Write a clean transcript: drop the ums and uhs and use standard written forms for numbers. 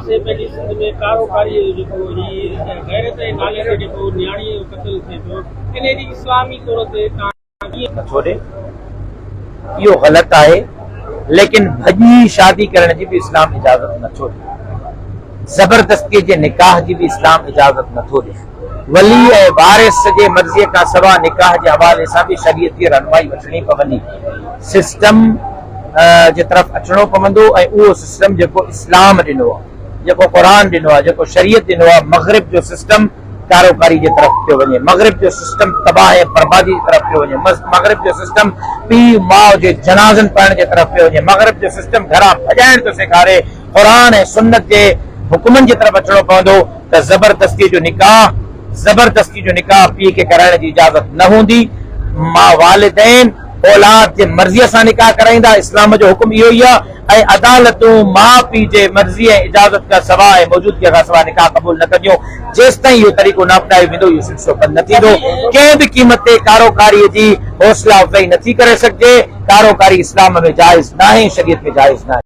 पासे पंहिंजी सिंध में कारोकारी जेको गैरत जे नाले ते जेको न्याणीअ जो क़त्ल थिए पियो, इन जी इस्लामी तौर ते तव्हां कीअं नथो ॾे? इहो ग़लति आहे, लेकिन भॼी शादी करण जी बि इस्लाम इजाज़त नथो ॾे। ज़बरदस्तीअ जे निकाह जी बि इस्लाम इजाज़त नथो ॾे। वली ऐं वारिस जे मर्ज़ीअ खां सवा निकाह जे हवाले सां बि शरीयती रहनुमाई वठणी पवंदी। सिस्टम जे तरफ़ अचणो पवंदो ऐं उहो सिस्टम जेको इस्लाम ॾिनो आहे, जेको क़ुरान ॾिनो आहे, जेको शरीयत ॾिनो आहे। मग़रिब जो सिस्टम कारोकारी जे तरफ़ पियो वञे, मग़रिब जो सिस्टम तबाह ऐं बर्बादी जी तरफ़ पियो वञे, मग़रिब जो सिस्टम पीउ माउ जे जनाज़नि पढ़ण जे तरफ़ पियो वञे, मग़रिब जो सिस्टम घरां भॼाइण थो सेखारे। क़ुरान ऐं सुन्नत जे हुकुमनि जे तरफ़ अचणो पवंदो त ज़बरदस्ती जो निकाह पीउ खे कराइण जी इजाज़त न हूंदी। वालिदैन औलाद जे मर्ज़ीअ सां निकाह कराईंदा, इस्लाम जो हुकुम इहो ई आहे। ऐं अदालतूं माउ पीउ जे मर्ज़ी ऐं इजाज़त खां सवाइ ऐं मौजूदगीअ खां सवाइ निकाह क़बूल न कंदियूं। जेसि ताईं इहो तरीक़ो न अपनायो वेंदो, इहो सिलसिलो बंदि न थींदो। कंहिं बि क़ीमत ते कारोकारीअ जी हौसला अफ़ज़ाई नथी करे सघिजे। कारोकारी इस्लाम में जाइज़ न आहे, शरीयत में जाइज़ न आहे।